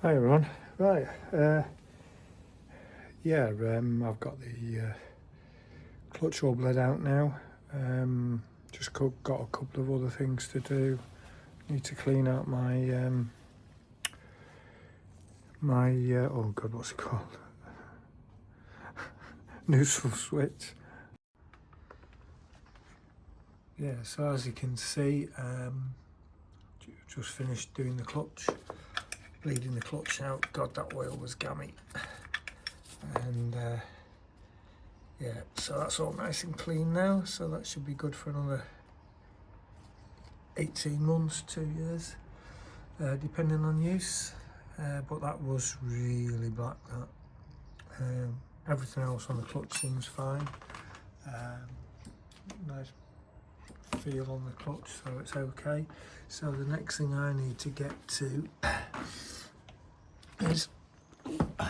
Hi everyone. Right, I've got the clutch all bled out now. Just got a couple of other things to do. Need to clean out my oh god, what's it called? Neutral switch. Yeah, so as you can see, just finished doing the clutch, bleeding the clutch out. God, that oil was gammy. And yeah, so that's all nice and clean now, so that should be good for another 18 months, 2 years, depending on use. But that was really black, that. Everything else on the clutch seems fine. Nice feel on the clutch, so it's okay. So the next thing I need to get to is I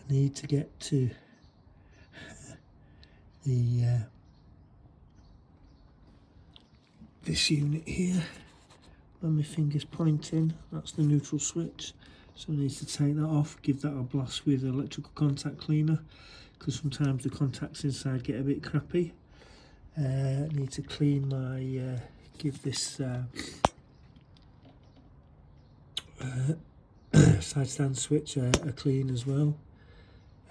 need to get to the this unit here where my finger's pointing. That's the neutral switch, so I need to take that off, give that a blast with electrical contact cleaner, because sometimes the contacts inside get a bit crappy. I need to clean my give this side stand switch a clean as well,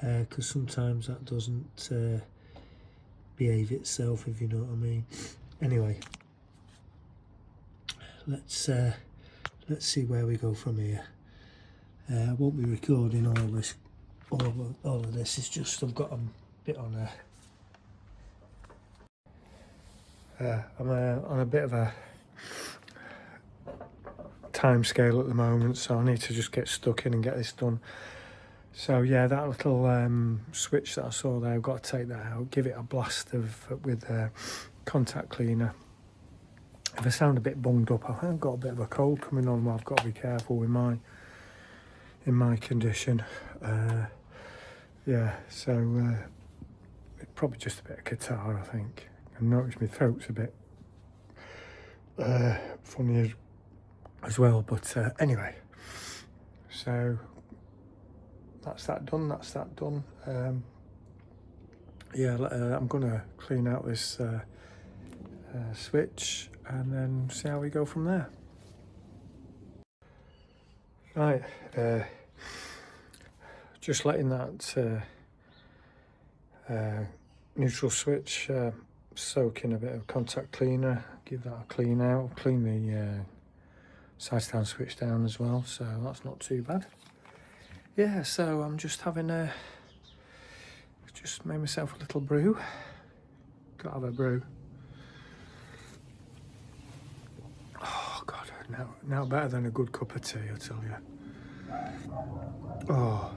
because sometimes that doesn't behave itself, if you know what I mean. Anyway, let's see where we go from here. I won't be recording all of this. It's just I've got a bit on I'm on a bit of a time scale at the moment, so I need to just get stuck in and get this done. So yeah, that little switch that I saw there, I've got to take that out, give it a blast with contact cleaner. If I sound a bit bunged up, I've got a bit of a cold coming on, well, I've got to be careful with in my condition. Yeah, so it's probably just a bit of catarrh, I think. I noticed my throat's a bit funny as well, but anyway, so that's that done. I'm gonna clean out this switch and then see how we go from there. Right, just letting that neutral switch soak in a bit of contact cleaner, give that a clean out, clean the side stand switch down as well, so that's not too bad. Yeah, so I'm just having just made myself a little brew. Gotta have a brew. Oh god, now better than a good cup of tea, I tell you. Oh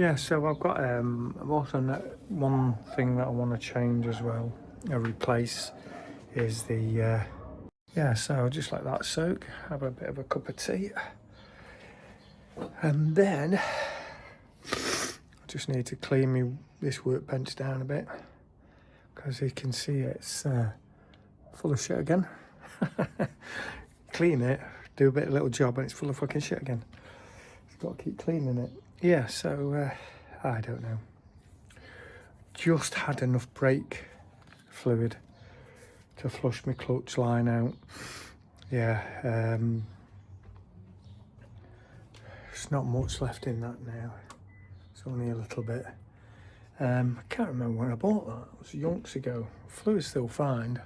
yeah, so I've got I've also one thing that I want to change as well, replace, is the yeah, so I'll just let that soak, have a bit of a cup of tea, and then I just need to clean this workbench down a bit, because you can see it's full of shit again. Clean it, do a little job, and it's full of fucking shit again. You've got to keep cleaning it. Yeah, so I don't know. Just had enough brake fluid to flush my clutch line out. Yeah, there's not much left in that now. It's only a little bit. I can't remember when I bought that. It was yonks ago. Fluid's still fine.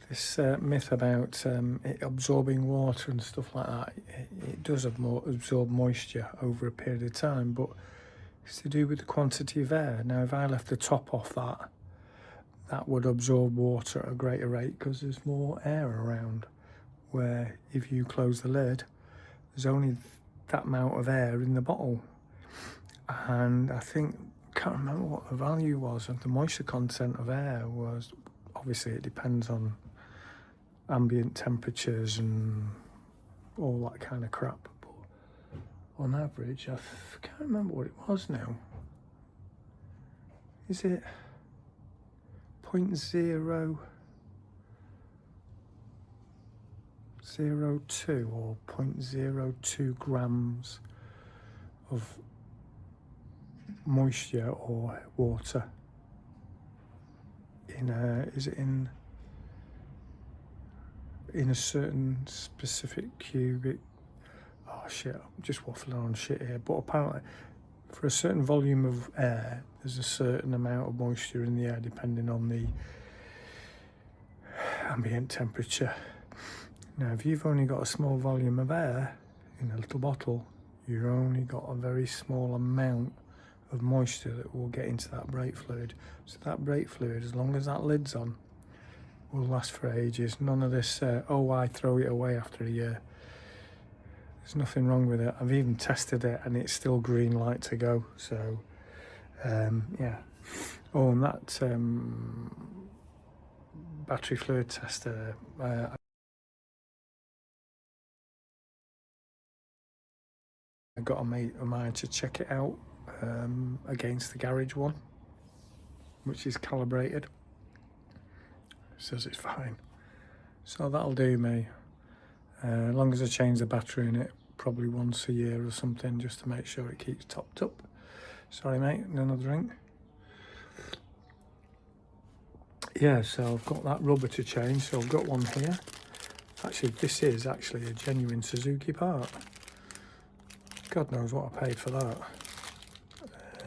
This myth about it absorbing water and stuff like that, it does absorb moisture over a period of time, but it's to do with the quantity of air. Now, if I left the top off that would absorb water at a greater rate, because there's more air around, where if you close the lid, there's only that amount of air in the bottle. And I can't remember what the value was of the moisture content of air was. Obviously it depends on ambient temperatures and all that kind of crap, but on average I can't remember what it was now. Is it 0.0 0.02 or 0.02 grams of moisture or water in a certain specific cubic. Oh shit, I'm just waffling on shit here, but apparently for a certain volume of air there's a certain amount of moisture in the air depending on the ambient temperature. Now if you've only got a small volume of air in a little bottle, you've only got a very small amount of moisture that will get into that brake fluid. So that brake fluid, as long as that lid's on, will last for ages. None of this, oh, I throw it away after a year. There's nothing wrong with it. I've even tested it and it's still green light to go. So, yeah. Oh, and that battery fluid tester, I got a mate of mine to check it out against the garage one, which is calibrated. Says it's fine, so that'll do me. As long as I change the battery in it probably once a year or something, just to make sure it keeps topped up. Sorry mate, another drink. Yeah, so I've got that rubber to change, so I've got one here. Actually, this is actually a genuine Suzuki part. God knows what I paid for that.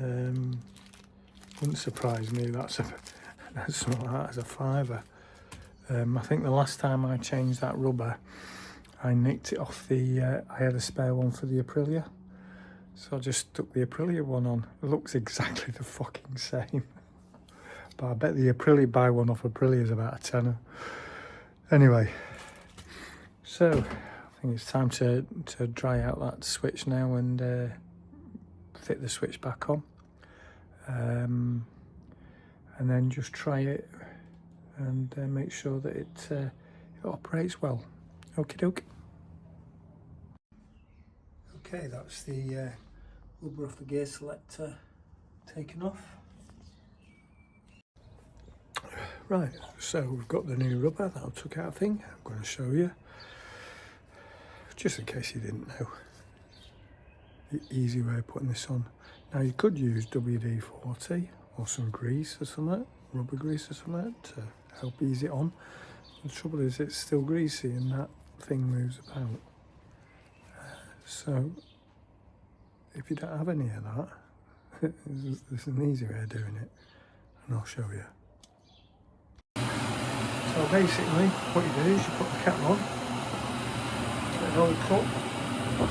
Wouldn't surprise me. That's something like that as a £5. I think the last time I changed that rubber, I nicked it off the, I had a spare one for the Aprilia. So I just stuck the Aprilia one on. It looks exactly the fucking same. But I bet the Aprilia, buy one off Aprilia is about a tenner. Anyway, so I think it's time to dry out that switch now and fit the switch back on. And then just try it and make sure that it operates well. Okie doke. Okay, that's the rubber off the gear selector taken off. Right, so we've got the new rubber that I took out thing. I'm going to show you, just in case you didn't know. The easy way of putting this on. Now you could use WD-40 or some grease or something, rubber grease or something, to help ease it on. The trouble is it's still greasy and that thing moves about. So if you don't have any of that, there's an easy way of doing it, and I'll show you. So basically what you do is you put the cap on, put it on the cup, put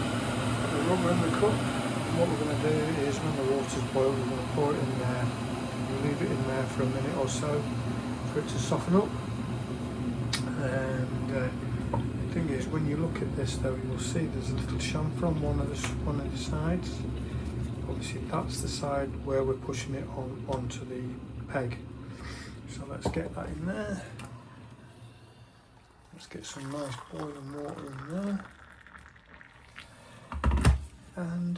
the rubber in the cup, and what we're going to do is when the water's boiled we're going to pour it in there. We'll leave it in there for a minute or so for it to soften up. And the thing is, when you look at this though, you'll see there's a little chamfer on one of the sides. Obviously that's the side where we're pushing it onto the peg. So let's get that in there. Let's get some nice boiling water in there. And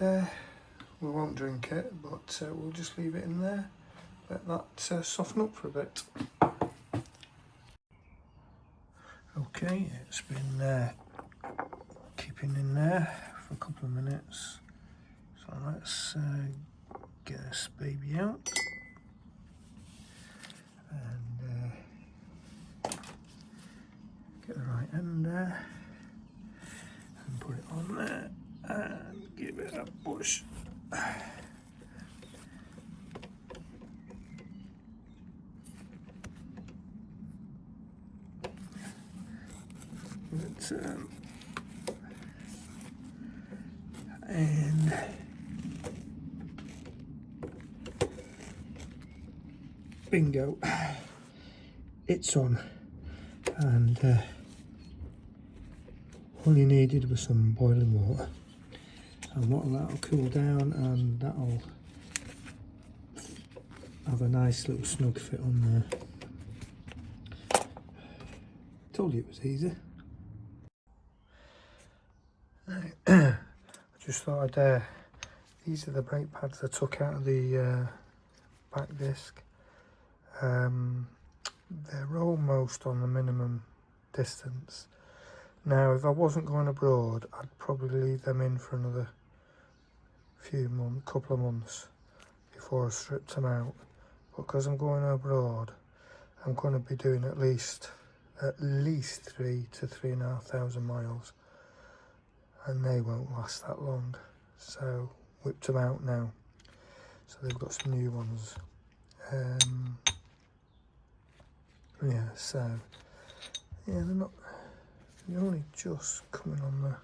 we won't drink it, but we'll just leave it in there. Let that soften up for a bit. Okay, it's been keeping in there for a couple of minutes. So let's get this baby out. And get the right end there. And put it on there. And give it a push. And bingo, it's on. And all you needed was some boiling water, and that'll cool down, and that'll have a nice little snug fit on there. Told you it was easy. I just thought these are the brake pads I took out of the back disc. They're almost on the minimum distance. Now, if I wasn't going abroad, I'd probably leave them in for another couple of months before I stripped them out. But because I'm going abroad, I'm going to be doing at least 3 to 3,500 miles, and they won't last that long. So whipped them out now. So they've got some new ones. Yeah, so yeah, they're only just coming on the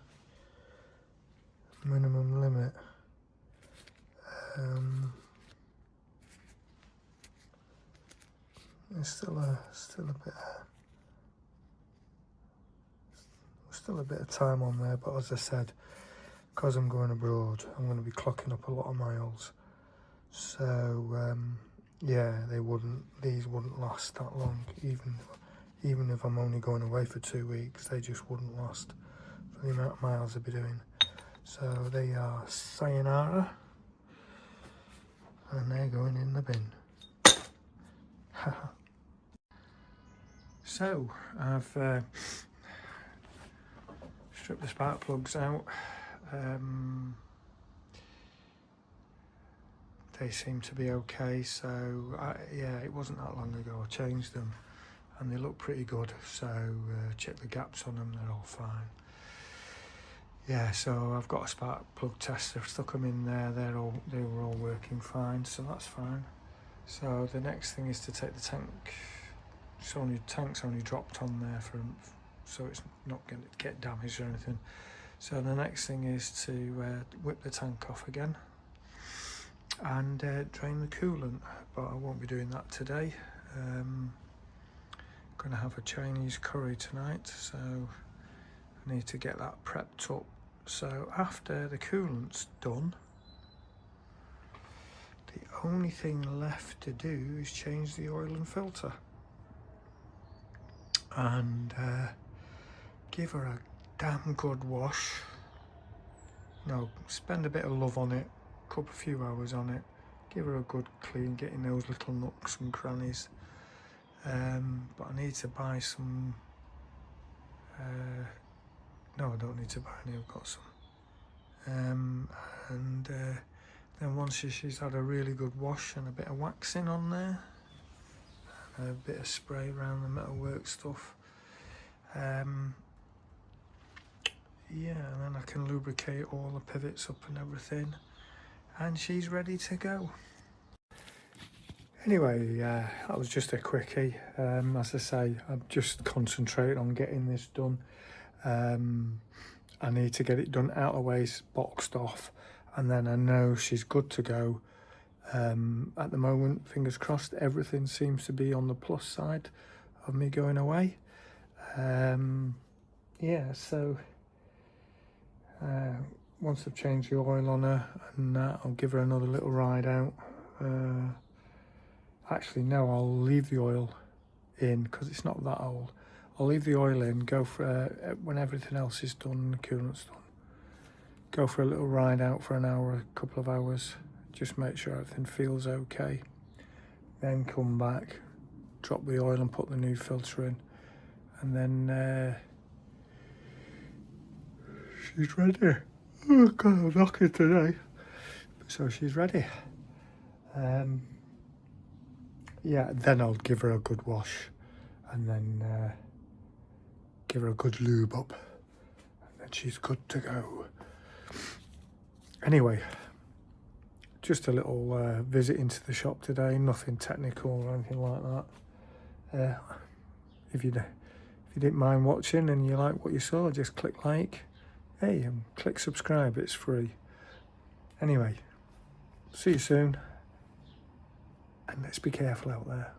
minimum limit. There's still a bit of time on there, but as I said, because I'm going abroad, I'm going to be clocking up a lot of miles. So yeah, these wouldn't last that long. Even if I'm only going away for 2 weeks, they just wouldn't last for the amount of miles I'd be doing. So they are sayonara, and they're going in the bin. So I've stripped the spark plugs out. They seem to be okay, so yeah, it wasn't that long ago I changed them and they look pretty good, so check the gaps on them, they're all fine. Yeah, so I've got a spark plug tester, stuck them in there, they were all working fine, so that's fine. So the next thing is to take the tank. Tank's only dropped on there so it's not going to get damaged or anything. So the next thing is to whip the tank off again and drain the coolant, but I won't be doing that today. Going to have a Chinese curry tonight, so I need to get that prepped up. So after the coolant's done, the only thing left to do is change the oil and filter and give her a damn good wash. No, spend a bit of love on it, a few hours on it, give her a good clean, getting those little nooks and crannies. But I need to buy some, no, I don't need to buy any, I've got some. Then once she's had a really good wash and a bit of waxing on there, and a bit of spray around the metalwork stuff, yeah, and then I can lubricate all the pivots up and everything, and she's ready to go. Anyway, that was just a quickie. As I say, I'm just concentrating on getting this done. I need to get it done out of the way, boxed off, and then I know she's good to go. At the moment, fingers crossed, everything seems to be on the plus side of me going away. Yeah, so once I've changed the oil on her, and I'll give her another little ride out. Actually, no, I'll leave the oil in because it's not that old. I'll leave the oil in, go for when everything else is done and the coolant's done. Go for a little ride out for an hour, a couple of hours, just make sure everything feels okay. Then come back, drop the oil and put the new filter in, and then she's ready. Oh God, I'm knocking today. So she's ready. Yeah, then I'll give her a good wash, and then give her a good lube up, and then she's good to go. Anyway, just a little visit into the shop today, nothing technical or anything like that. If you didn't mind watching and you like what you saw, just click like, hey, and click subscribe, it's free. Anyway, see you soon, and let's be careful out there.